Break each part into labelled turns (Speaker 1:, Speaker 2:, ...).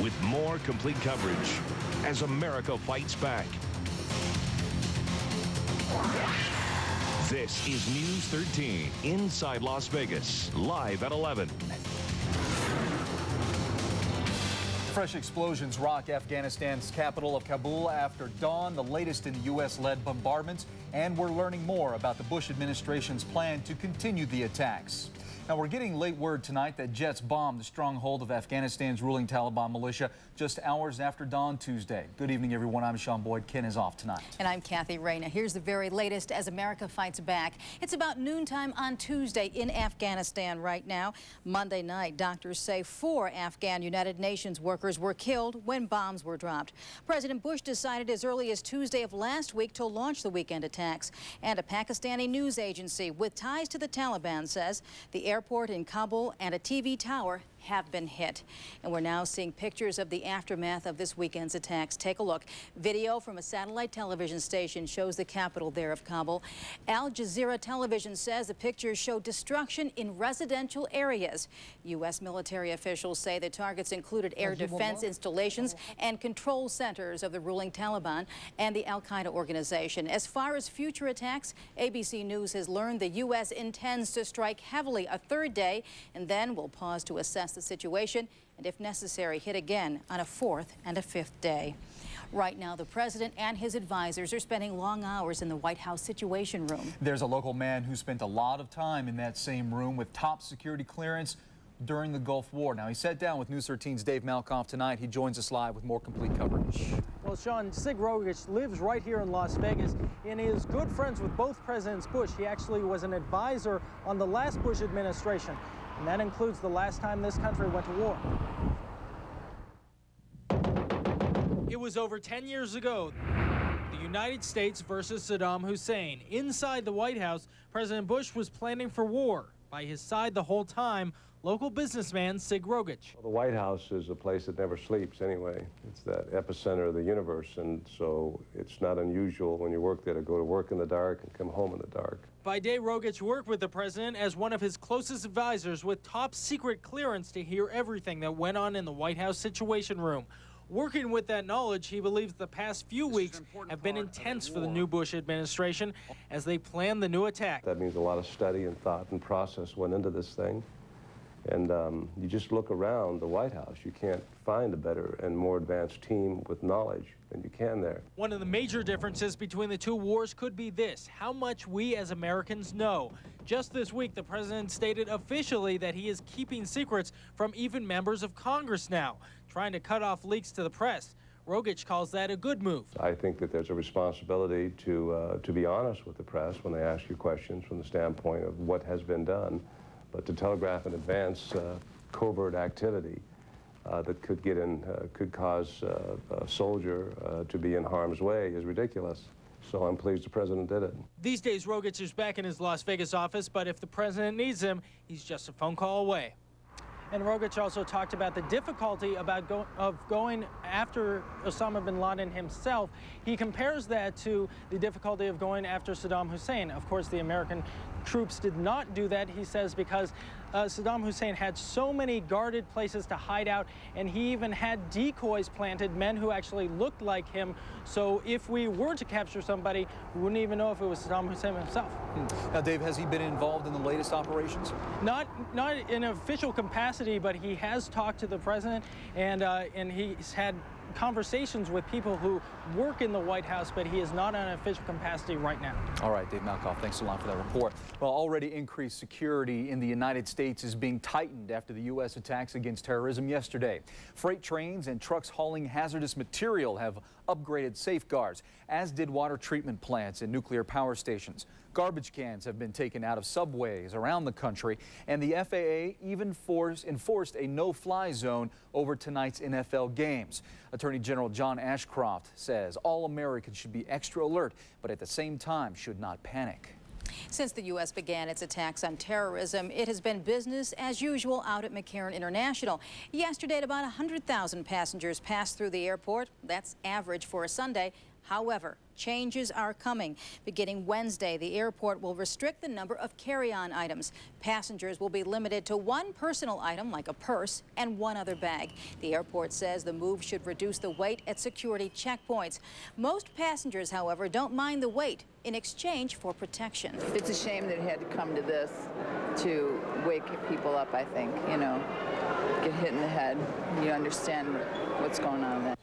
Speaker 1: with more complete coverage as America fights back. This is News 13 inside Las Vegas, live at 11.
Speaker 2: Fresh explosions rock Afghanistan's capital of Kabul after dawn, the latest in the U.S.-led bombardments, and we're learning more about the Bush administration's plan to continue the attacks. Now, we're getting late word tonight that jets bombed the stronghold of Afghanistan's ruling Taliban militia just hours after dawn Tuesday. Good evening, everyone. I'm Shawn Boyd. Ken is off tonight.
Speaker 3: And I'm Cathy. Here's the very latest as America fights back. It's about noontime on Tuesday in Afghanistan right now. Monday night, doctors say 4 Afghan United Nations workers were killed when bombs were dropped. President Bush decided as early as Tuesday of last week to launch the weekend attacks. And a Pakistani news agency with ties to the Taliban says the airport in Kabul and a TV tower have been hit. And we're now seeing pictures of the aftermath of this weekend's attacks. Take a look. Video from a satellite television station shows the capital there of Kabul. Al Jazeera television says the pictures show destruction in residential areas. U.S. military officials say the targets included air defense installations and control centers of the ruling Taliban and the Al-Qaeda organization. As far as future attacks, ABC News has learned the U.S. intends to strike heavily a 3rd day and then will pause to assess the situation and, if necessary, hit again on a 4th and a 5th day. Right now, the president and his advisors are spending long hours in the White House Situation Room.
Speaker 2: There's a local man who spent a lot of time in that same room with top security clearance during the Gulf War. Now, he sat down with News 13's Dave Malkoff tonight. He joins us live with more complete coverage.
Speaker 4: Well, Shawn, Sig Rogich lives right here in Las Vegas and is good friends with both Presidents Bush. He actually was an advisor on the last Bush administration, and that includes the last time this country went to war. It was over 10 years ago. The United States versus Saddam Hussein. Inside the White House, President Bush was planning for war. By his side the whole time, local businessman Sig Rogich.
Speaker 5: Well, the White House is a place that never sleeps anyway. It's that epicenter of the universe, and so it's not unusual when you work there to go to work in the dark and come home in the dark.
Speaker 4: By day, Rogich worked with the president as one of his closest advisors with top secret clearance to hear everything that went on in the White House Situation Room. Working with that knowledge, he believes the past few weeks have been intense for the new Bush administration as they plan the new attack.
Speaker 5: That means a lot of study and thought and process went into this thing. And you just look around the White House, you can't find a better and more advanced team with knowledge than you can there.
Speaker 4: One of the major differences between the two wars could be this: how much we as Americans know. Just this week, the president stated officially that he is keeping secrets from even members of Congress now, trying to cut off leaks to the press. Rogich calls that a good move.
Speaker 5: I think that there's a responsibility to be honest with the press when they ask you questions from the standpoint of what has been done. But to telegraph in advance covert activity that could cause a soldier to be in harm's way is ridiculous. So I'm pleased the president did it.
Speaker 4: These days, Rogich is back in his Las Vegas office, but if the president needs him, he's just a phone call away. And Rogich also talked about the difficulty of going after Osama bin Laden himself. He compares that to the difficulty of going after Saddam Hussein. Of course, the American troops did not do that, he says, because Saddam Hussein had so many guarded places to hide out, and he even had decoys planted, men who actually looked like him. So if we were to capture somebody, we wouldn't even know if it was Saddam Hussein himself.
Speaker 2: Now, Dave, has he been involved in the latest operations?
Speaker 4: Not in an official capacity, but he has talked to the president, and he's had conversations with people who work in the White House, but he is not in an official capacity right now.
Speaker 2: All right, Dave Malkoff, thanks a lot for that report. Well, already increased security in the United States is being tightened after the U.S. attacks against terrorism yesterday. Freight trains and trucks hauling hazardous material have upgraded safeguards, as did water treatment plants and nuclear power stations. Garbage cans have been taken out of subways around the country, and the FAA even enforced a no-fly zone over tonight's NFL games. Attorney General John Ashcroft says all Americans should be extra alert, but at the same time should not panic.
Speaker 3: Since the U.S. began its attacks on terrorism, it has been business as usual out at McCarran International. Yesterday, about 100,000 passengers passed through the airport. That's average for a Sunday. However, changes are coming. Beginning Wednesday, the airport will restrict the number of carry-on items. Passengers will be limited to one personal item, like a purse, and one other bag. The airport says the move should reduce the wait at security checkpoints. Most passengers, however, don't mind the wait in exchange for protection.
Speaker 6: It's a shame that it had to come to this to wake people up, I think, you know, get hit in the head. You understand what's going on there.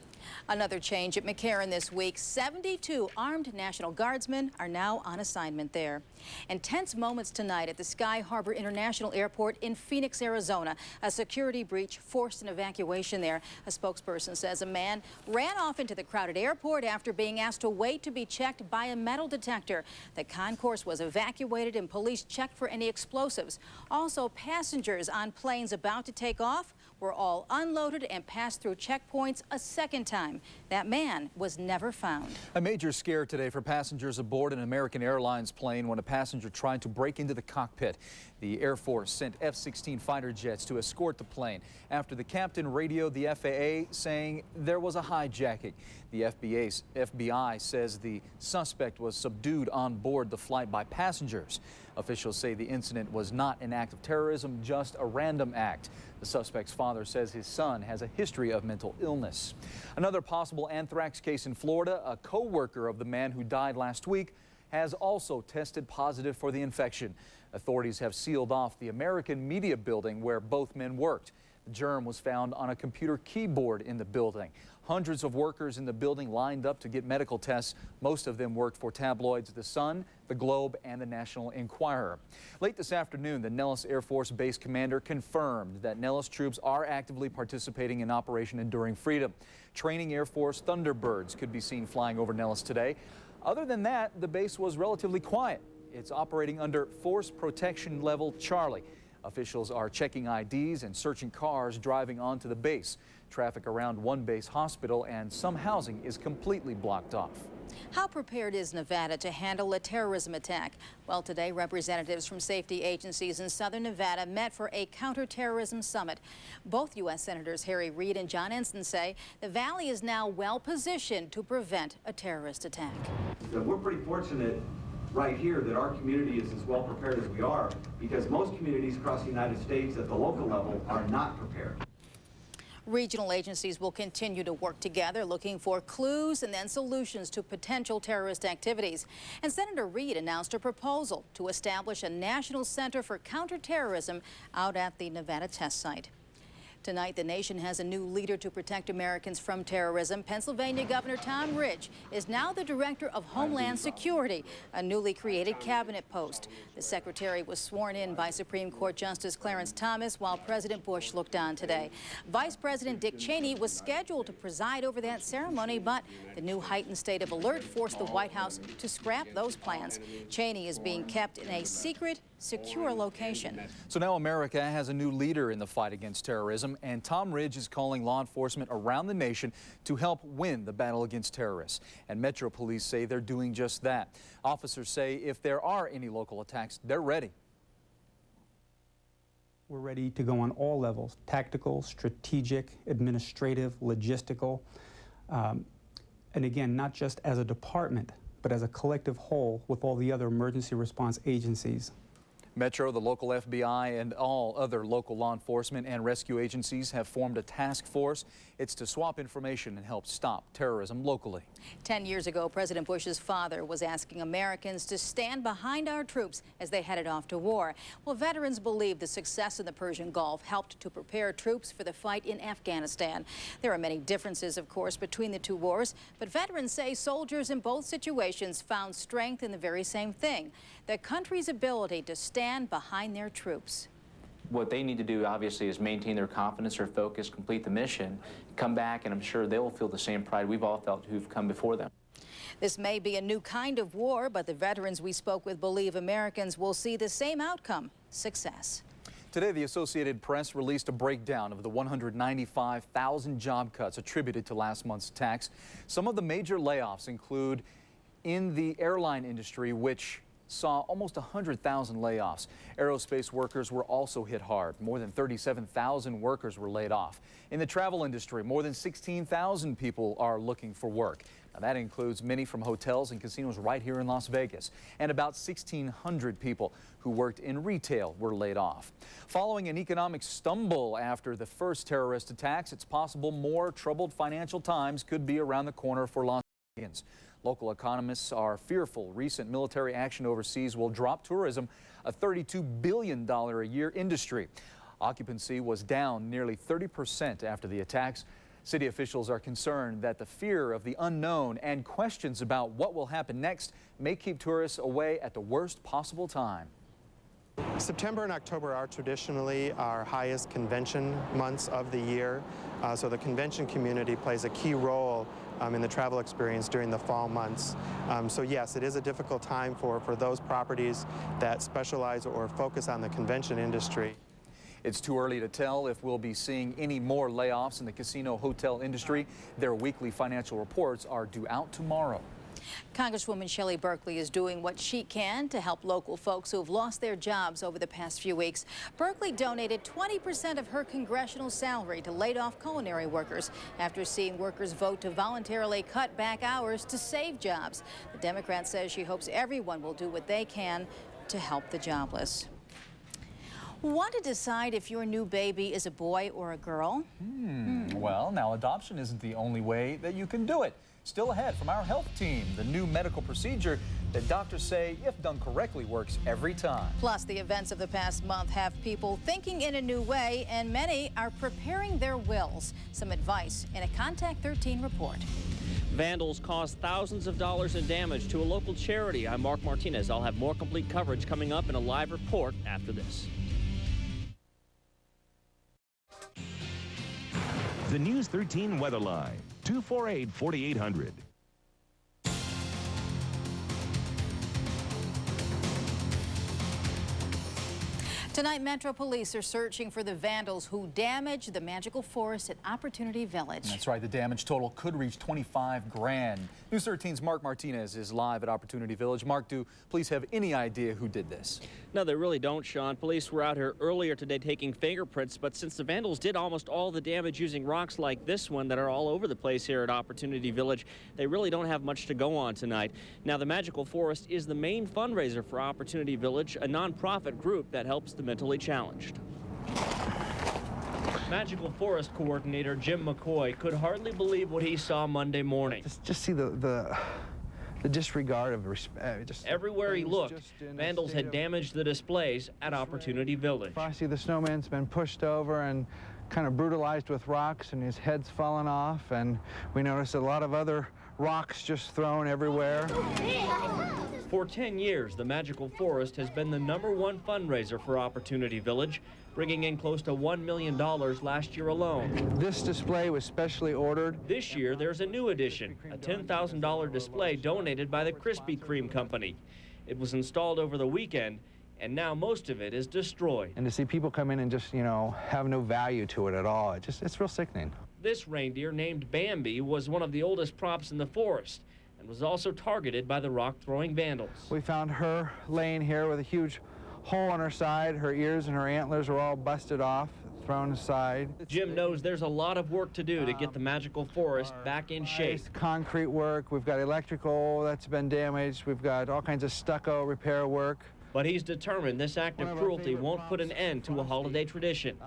Speaker 3: Another change at McCarran this week. 72 armed National Guardsmen are now on assignment there. And tense moments tonight at the Sky Harbor International Airport in Phoenix, Arizona. A security breach forced an evacuation there. A spokesperson says a man ran off into the crowded airport after being asked to wait to be checked by a metal detector. The concourse was evacuated and police checked for any explosives. Also, passengers on planes about to take off were all unloaded and passed through checkpoints a second time. That man was never found.
Speaker 2: A major scare today for passengers aboard an American Airlines plane when a passenger tried to break into the cockpit. The Air Force sent F-16 fighter jets to escort the plane after the captain radioed the FAA saying there was a hijacking. The FBI says the suspect was subdued on board the flight by passengers. Officials say the incident was not an act of terrorism, just a random act. The suspect's father says his son has a history of mental illness. Another possible anthrax case in Florida. A co-worker of the man who died last week has also tested positive for the infection. Authorities have sealed off the American Media Building where both men worked. The germ was found on a computer keyboard in the building. Hundreds of workers in the building lined up to get medical tests. Most of them worked for tabloids The Sun, The Globe, and the National Enquirer. Late this afternoon, the Nellis Air Force Base commander confirmed that Nellis troops are actively participating in Operation Enduring Freedom. Training Air Force Thunderbirds could be seen flying over Nellis today. Other than that, the base was relatively quiet. It's operating under Force Protection Level Charlie. Officials are checking IDs and searching cars driving onto the base. Traffic around One Base Hospital and some housing is completely blocked off.
Speaker 3: How prepared is Nevada to handle a terrorism attack? Well, today representatives from safety agencies in southern Nevada met for a counterterrorism summit. Both U.S. Senators Harry Reid and John Ensign say the valley is now well positioned to prevent a terrorist attack.
Speaker 7: We're pretty fortunate right here that our community is as well prepared as we are, because most communities across the United States at the local level are not prepared.
Speaker 3: Regional agencies will continue to work together, looking for clues and then solutions to potential terrorist activities. And Senator Reid announced a proposal to establish a national center for counterterrorism out at the Nevada test site. Tonight, the nation has a new leader to protect Americans from terrorism. Pennsylvania Governor Tom Ridge is now the Director of Homeland Security, a newly created cabinet post. The secretary was sworn in by Supreme Court Justice Clarence Thomas while President Bush looked on today. Vice President Dick Cheney was scheduled to preside over that ceremony, but the new heightened state of alert forced the White House to scrap those plans. Cheney is being kept in a secret, secure location.
Speaker 2: So now America has a new leader in the fight against terrorism, and Tom Ridge is calling law enforcement around the nation to help win the battle against terrorists. And Metro Police say they're doing just that. Officers say if there are any local attacks, they're ready.
Speaker 8: We're ready to go on all levels: tactical, strategic, administrative, logistical. And again, not just as a department, but as a collective whole with all the other emergency response agencies.
Speaker 2: Metro, the local FBI, and all other local law enforcement and rescue agencies have formed a task force. It's to swap information and help stop terrorism locally.
Speaker 3: 10 years ago, President Bush's father was asking Americans to stand behind our troops as they headed off to war. Well, veterans believe the success in the Persian Gulf helped to prepare troops for the fight in Afghanistan. There are many differences, of course, between the two wars, but veterans say soldiers in both situations found strength in the very same thing: the country's ability to stand behind their troops.
Speaker 9: What they need to do, obviously, is maintain their confidence, their focus, complete the mission, come back, and I'm sure they will feel the same pride we've all felt who've come before them.
Speaker 3: This may be a new kind of war, but the veterans we spoke with believe Americans will see the same outcome: success.
Speaker 2: Today, the Associated Press released a breakdown of the 195,000 job cuts attributed to last month's attacks. Some of the major layoffs include in the airline industry, which saw almost 100,000 layoffs. Aerospace workers were also hit hard. More than 37,000 workers were laid off. In the travel industry, more than 16,000 people are looking for work. Now, that includes many from hotels and casinos right here in Las Vegas. And about 1,600 people who worked in retail were laid off. Following an economic stumble after the first terrorist attacks, it's possible more troubled financial times could be around the corner for Las Vegas. Local economists are fearful recent military action overseas will drop tourism, a $32 billion a year industry. Occupancy was down nearly 30% after the attacks. City officials are concerned that the fear of the unknown and questions about what will happen next may keep tourists away at the worst possible time.
Speaker 10: September and October are traditionally our highest convention months of the year, so the convention community plays a key role in the travel experience during the fall months. So yes, it is a difficult time for those properties that specialize or focus on the convention industry.
Speaker 2: It's too early to tell if we'll be seeing any more layoffs in the casino hotel industry. Their weekly financial reports are due out tomorrow.
Speaker 3: Congresswoman Shelley Berkley is doing what she can to help local folks who have lost their jobs over the past few weeks. Berkley donated 20% of her congressional salary to laid-off culinary workers after seeing workers vote to voluntarily cut back hours to save jobs. The Democrat says she hopes everyone will do what they can to help the jobless. Want to decide if your new baby is a boy or a girl?
Speaker 2: Well, now adoption isn't the only way that you can do it. Still ahead from our health team, the new medical procedure that doctors say, if done correctly, works every time.
Speaker 3: Plus, the events of the past month have people thinking in a new way, and many are preparing their wills. Some advice in a Contact 13 report.
Speaker 11: Vandals caused thousands of dollars in damage to a local charity. I'm Marc Martinez. I'll have more complete coverage coming up in a live report after this.
Speaker 1: The News 13 weather line, 248-4800.
Speaker 3: Tonight, Metro Police are searching for the vandals who damaged the magical forest at Opportunity Village.
Speaker 2: That's right. The damage total could reach $25 grand. News 13's Marc Martinez is live at Opportunity Village. Marc, do police have any idea who did this?
Speaker 11: No, they really don't, Shawn. Police were out here earlier today taking fingerprints, but since the vandals did almost all the damage using rocks like this one that are all over the place here at Opportunity Village, they really don't have much to go on tonight. Now, the Magical Forest is the main fundraiser for Opportunity Village, a nonprofit group that helps the mentally challenged. Magical Forest Coordinator Jim McCoy could hardly believe what he saw Monday morning.
Speaker 12: Just see the disregard of respect.
Speaker 11: Everywhere he looked, vandals had damaged the displays at Opportunity Village.
Speaker 12: Frosty the Snowman's been pushed over and kind of brutalized with rocks, and his head's fallen off, and we noticed a lot of other rocks just thrown everywhere.
Speaker 11: For 10 years, the Magical Forest has been the #1 fundraiser for Opportunity Village, bringing in close to $1 million last year alone.
Speaker 12: This display was specially ordered.
Speaker 11: This year, there's a new addition, a $10,000 display donated by the Krispy Kreme Company. It was installed over the weekend, and now most of it is destroyed.
Speaker 12: And to see people come in and just, you know, have no value to it at all, it's real sickening.
Speaker 11: This reindeer, named Bambi, was one of the oldest props in the forest and was also targeted by the rock-throwing vandals.
Speaker 12: We found her laying here with a huge hole in her side. Her ears and her antlers were all busted off, thrown aside.
Speaker 11: Jim knows there's a lot of work to do to get the Magical Forest back in shape.
Speaker 12: Concrete work, we've got electrical that's been damaged, we've got all kinds of stucco repair work.
Speaker 11: But he's determined this act of cruelty won't put an end to a holiday tradition.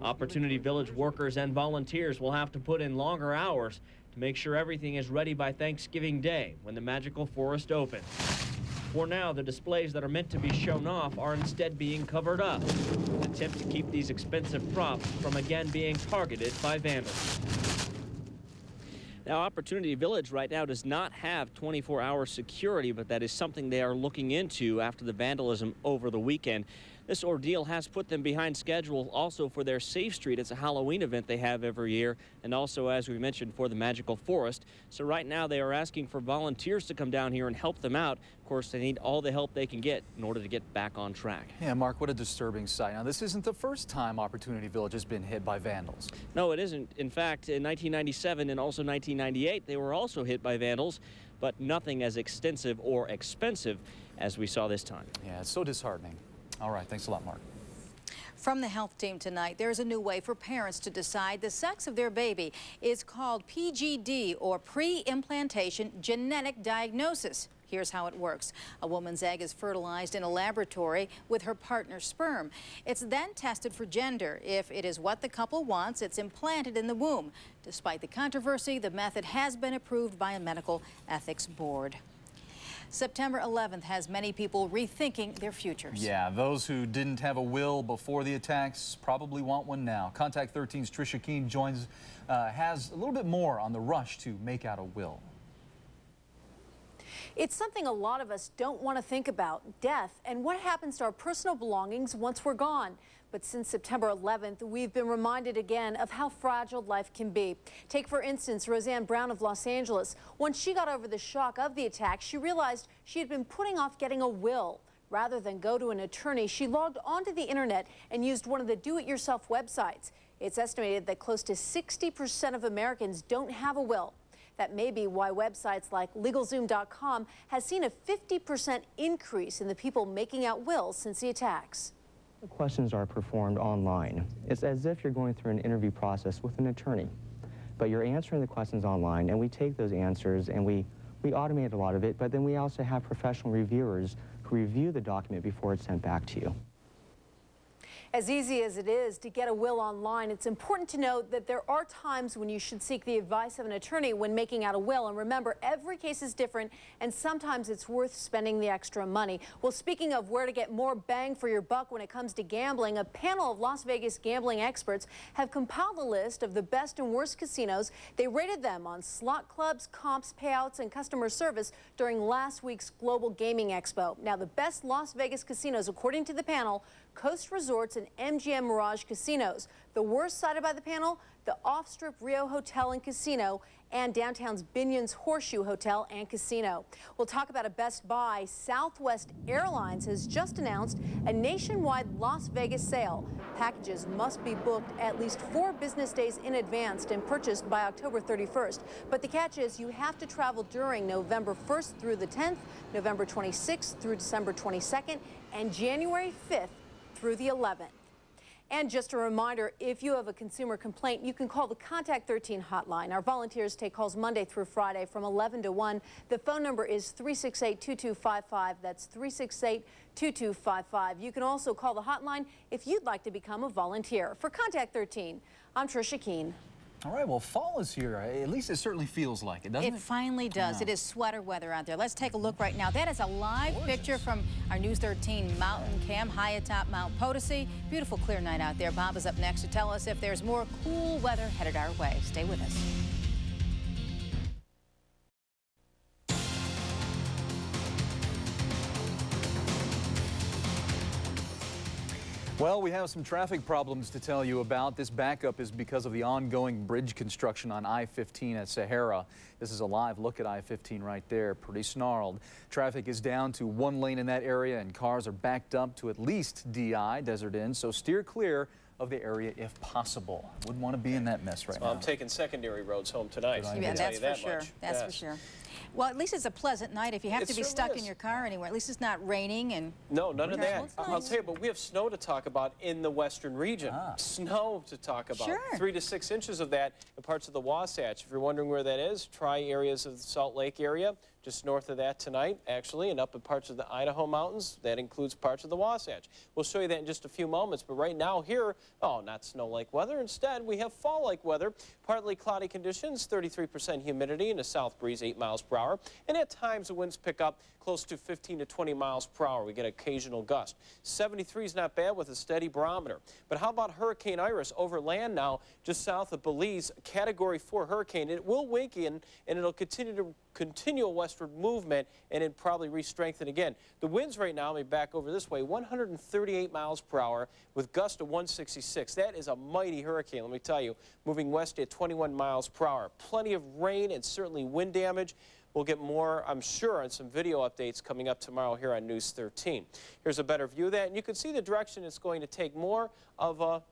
Speaker 11: Opportunity Village workers and volunteers will have to put in longer hours to make sure everything is ready by Thanksgiving Day when the Magical Forest opens. For now, the displays that are meant to be shown off are instead being covered up, an attempt to keep these expensive props from again being targeted by vandals. Now, Opportunity Village right now does not have 24-hour security, but that is something they are looking into after the vandalism over the weekend. This ordeal has put them behind schedule also for their Safe Street. It's a Halloween event they have every year, and also, as we mentioned, for the Magical Forest. So right now they are asking for volunteers to come down here and help them out. Of course, they need all the help they can get in order to get back on track.
Speaker 2: Yeah, Mark, what a disturbing sight. Now, this isn't the first time Opportunity Village has been hit by vandals.
Speaker 11: No, it isn't. In fact, in 1997 and also 1998, they were also hit by vandals. but nothing as extensive or expensive as we saw this time.
Speaker 2: Yeah, it's so disheartening. All right, thanks a lot, Mark.
Speaker 3: From the health team tonight, there's a new way for parents to decide the sex of their baby. It's called PGD, or pre-implantation genetic diagnosis. Here's how it works. A woman's egg is fertilized in a laboratory with her partner's sperm. It's then tested for gender. If it is what the couple wants, it's implanted in the womb. Despite the controversy, the method has been approved by a medical ethics board. September 11th has many people rethinking their futures.
Speaker 2: Yeah, those who didn't have a will before the attacks probably want one now. Contact 13's Tricia Kean has a little bit more on the rush to make out a will.
Speaker 13: It's something a lot of us don't want to think about, death and what happens to our personal belongings once we're gone. But since September 11th, we've been reminded again of how fragile life can be. Take, for instance, Roseanne Brown of Los Angeles. Once she got over the shock of the attack, she realized she had been putting off getting a will. Rather than go to an attorney, she logged onto the internet and used one of the do-it-yourself websites. It's estimated that close to 60% of Americans don't have a will. That may be why websites like LegalZoom.com has seen a 50% increase in the people making out wills since the attacks.
Speaker 14: The questions are performed online. It's as if you're going through an interview process with an attorney, but you're answering the questions online, and we take those answers and we automate a lot of it, but then we also have professional reviewers who review the document before it's sent back to you.
Speaker 13: As easy as it is to get a will online, it's important to note that there are times when you should seek the advice of an attorney when making out a will. And remember, every case is different, and sometimes it's worth spending the extra money. Well, speaking of where to get more bang for your buck when it comes to gambling, a panel of Las Vegas gambling experts have compiled a list of the best and worst casinos. They rated them on slot clubs, comps, payouts, and customer service during last week's Global Gaming Expo. Now, the best Las Vegas casinos, according to the panel, Coast Resorts and MGM Mirage casinos. The worst cited by the panel, the off-strip Rio Hotel and Casino and downtown's Binion's Horseshoe Hotel and Casino. We'll talk about a Best Buy. Southwest Airlines has just announced a nationwide Las Vegas sale. Packages must be booked at least 4 business days in advance and purchased by October 31st. But the catch is you have to travel during November 1st through the 10th, November 26th through December 22nd, and January 5th through the 11th. And just a reminder, if you have a consumer complaint, you can call the Contact 13 hotline. Our volunteers take calls Monday through Friday from 11 to 1. The phone number is 368-2255. That's 368-2255. You can also call the hotline if you'd like to become a volunteer. For Contact 13, I'm Tricia Kean.
Speaker 2: All right, well, fall is here. At least it certainly feels like it, doesn't it?
Speaker 3: It finally does. It is sweater weather out there. Let's take a look right now. That is a live picture from our News 13 mountain cam high atop Mount Potosi. Beautiful, clear night out there. Bob is up next to tell us if there's more cool weather headed our way. Stay with us.
Speaker 2: Well, we have some traffic problems to tell you about. This backup is because of the ongoing bridge construction on I-15 at Sahara. This is a live look at I-15 right there. Pretty snarled. Traffic is down to 1 lane in that area, and cars are backed up to at least DI, Desert Inn, so steer clear of the area if possible. Wouldn't want to be in that mess right now.
Speaker 15: I'm taking secondary roads home tonight.
Speaker 3: Yeah, that's for sure. That's for sure. Well, at least it's a pleasant night. If you have to be stuck in your car anywhere, at least it's not raining and...
Speaker 15: No, none of that. I'll tell you, but we have snow to talk about in the western region. Snow to talk about.
Speaker 3: Sure.
Speaker 15: 3 to 6 inches of that in parts of the Wasatch. If you're wondering where that is, try areas of the Salt Lake area, just north of that tonight, actually, and up in parts of the Idaho mountains. That includes parts of the Wasatch. We'll show you that in just a few moments, but right now here, not snow-like weather. Instead, we have fall-like weather. Partly cloudy conditions, 33% humidity, and a south breeze 8 miles per hour. And at times, the winds pick up close to 15 to 20 miles per hour. We get occasional gust. 73 is not bad with a steady barometer. But how about Hurricane Iris over land now, just south of Belize, Category 4 hurricane. It will weaken, and it'll continue a westward movement, and it probably re-strengthen again. The winds right now, let me back over this way, 138 miles per hour with gusts of 166. That is a mighty hurricane, let me tell you, moving west at 21 miles per hour. Plenty of rain and certainly wind damage. We'll get more, I'm sure, on some video updates coming up tomorrow here on News 13. Here's a better view of that, and you can see the direction it's going to take. More of a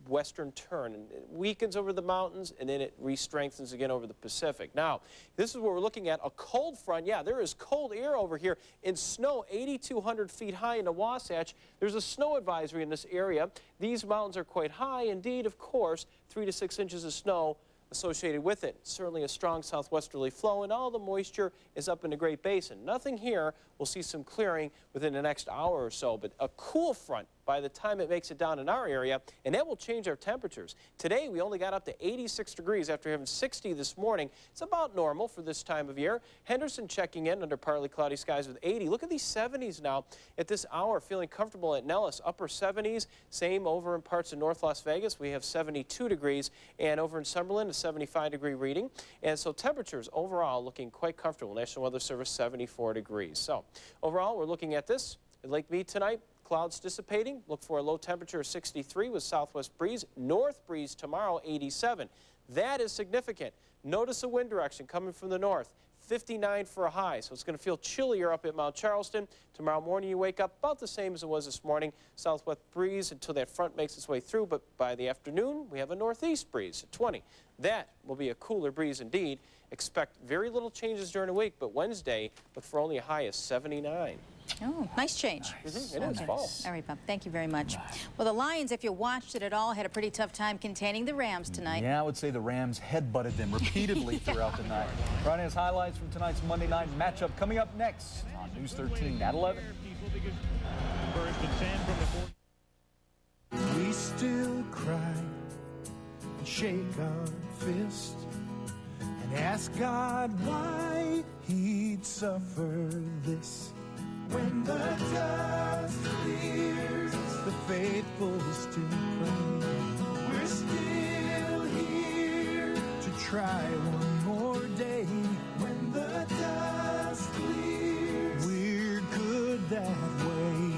Speaker 15: western turn, and it weakens over the mountains, and then it re-strengthens again over the Pacific. Now, this is what we're looking at, a cold front. Yeah, there is cold air over here in snow 8,200 feet high in the Wasatch. There's a snow advisory in this area. These mountains are quite high indeed, of course, 3 to 6 inches of snow associated with it. Certainly a strong southwesterly flow, and all the moisture is up in the Great Basin. Nothing here. We'll see some clearing within the next hour or so, but a cool front by the time it makes it down in our area, and that will change our temperatures. Today, we only got up to 86 degrees after having 60 this morning. It's about normal for this time of year. Henderson checking in under partly cloudy skies with 80. Look at these 70s now at this hour, feeling comfortable at Nellis, upper 70s. Same over in parts of North Las Vegas. We have 72 degrees, and over in Summerlin, a 75-degree reading. And so temperatures overall looking quite comfortable. National Weather Service, 74 degrees. So overall, we're looking at this at Lake Mead tonight. Clouds dissipating. Look for a low temperature of 63 with southwest breeze. North breeze tomorrow, 87. That is significant. Notice a wind direction coming from the north. 59 for a high, so it's going to feel chillier up at Mount Charleston. Tomorrow morning you wake up about the same as it was this morning. Southwest breeze until that front makes its way through, but by the afternoon we have a northeast breeze at 20. That will be a cooler breeze indeed. Expect very little changes during the week, but Wednesday look for only a high of 79.
Speaker 3: Oh, nice change.
Speaker 15: It is fall.
Speaker 3: All right, Bob, thank you very much. Well, the Lions, if you watched it at all, had a pretty tough time containing the Rams tonight.
Speaker 2: Yeah, I would say the Rams headbutted them repeatedly throughout the night. Running his highlights from tonight's Monday night matchup coming up next on News 13 at 11.
Speaker 16: We still cry and shake our fist and ask God why he'd suffer this. When the dust clears, the faithful still pray. We're still here to try one more day. When the dust clears, we're good that way.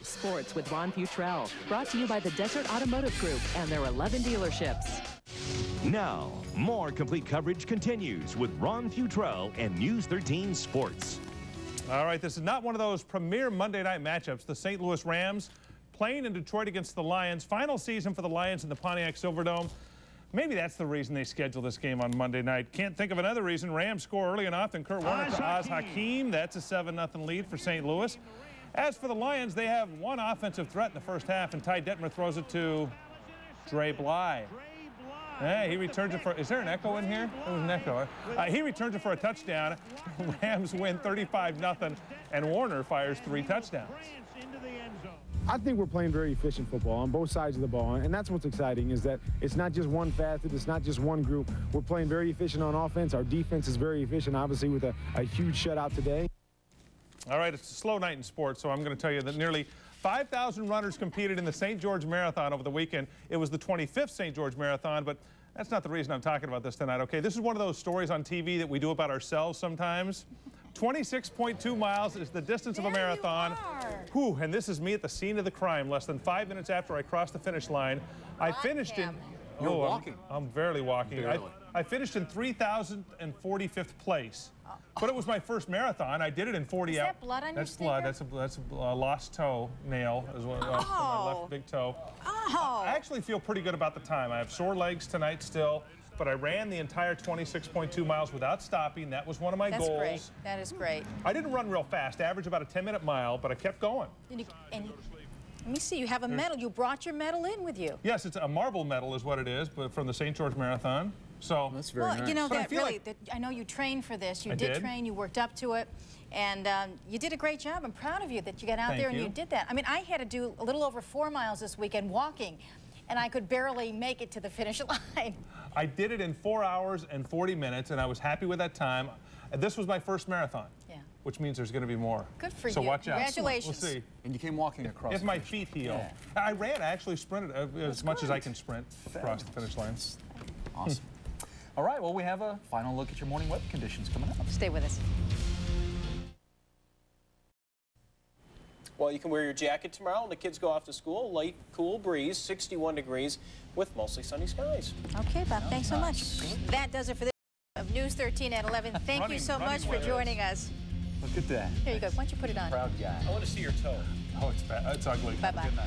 Speaker 17: Sports with Ron Futrell, brought to you by the Desert Automotive Group and their 11 dealerships.
Speaker 1: Now, more complete coverage continues with Ron Futrell and News 13 Sports.
Speaker 18: All right, this is not one of those premier Monday night matchups. The St. Louis Rams playing in Detroit against the Lions. Final season for the Lions in the Pontiac Silverdome. Maybe that's the reason they scheduled this game on Monday night. Can't think of another reason. Rams score early and often. Kurt Warner to Oz Hakeem. That's a 7-0 lead for St. Louis. As for the Lions, they have one offensive threat in the first half, and Ty Detmer throws it to Dre Bly. Hey, he returns it for, is there an echo in here? There was an echo. He returns it for a touchdown. Rams win 35-0, and Warner fires 3 touchdowns.
Speaker 19: I think we're playing very efficient football on both sides of the ball, and that's what's exciting, is that it's not just one facet, it's not just one group. We're playing very efficient on offense. Our defense is very efficient, obviously, with a huge shutout today.
Speaker 18: All right, it's a slow night in sports, so I'm going to tell you that nearly 5,000 runners competed in the St. George Marathon over the weekend. It was the 25th St. George Marathon, but that's not the reason I'm talking about this tonight, okay? This is one of those stories on TV that we do about ourselves sometimes. 26.2 miles is the distance of a marathon. Whew, and this is me at the scene of the crime. Less than 5 minutes after I crossed the finish line, I finished in...
Speaker 2: You're walking.
Speaker 18: I'm barely walking. I finished in 3,045th place. But it was my first marathon. I did it in 40 hours.
Speaker 3: Is that blood on your
Speaker 18: That's blood. That's a lost toe nail as well, my left big toe. I actually feel pretty good about the time. I have sore legs tonight still, but I ran the entire 26.2 miles without stopping. That was one of my goals.
Speaker 3: That's great. That is great.
Speaker 18: I didn't run real fast, average about a 10-minute mile, but I kept going.
Speaker 3: Let me see, you have a medal. You brought your medal in with you.
Speaker 18: Yes, it's a marble medal is what it is, but from the St. George Marathon. So
Speaker 2: that's very nice.
Speaker 3: You know, that really, I know you trained for this. You did train, you worked up to it, and you did a great job. I'm proud of you that you got out there and you did that. I mean, I had to do a little over 4 miles this weekend walking, and I could barely make it to the finish line.
Speaker 18: I did it in 4 hours and 40 minutes, and I was happy with that time. This was my first marathon. Yeah. Which means there's going to be more.
Speaker 3: Good for you.
Speaker 18: So watch out.
Speaker 3: Congratulations.
Speaker 18: We'll see.
Speaker 2: And you came walking across.
Speaker 18: If my feet heal. Yeah. I actually sprinted as much as I can sprint across the finish line.
Speaker 2: Awesome. All right, well, we have a final look at your morning weather conditions coming up.
Speaker 3: Stay with us.
Speaker 15: Well, you can wear your jacket tomorrow when the kids go off to school. Light, cool breeze, 61 degrees with mostly sunny skies.
Speaker 3: Okay, Bob, thanks so much. That does it for this of News 13 at 11. Thank you so much for joining us.
Speaker 18: Look at that.
Speaker 3: Here you go. Why don't you put it on?
Speaker 2: Proud guy.
Speaker 15: I want to see your toe.
Speaker 18: Oh, it's bad. It's ugly.
Speaker 3: Bye-bye.
Speaker 18: Good night.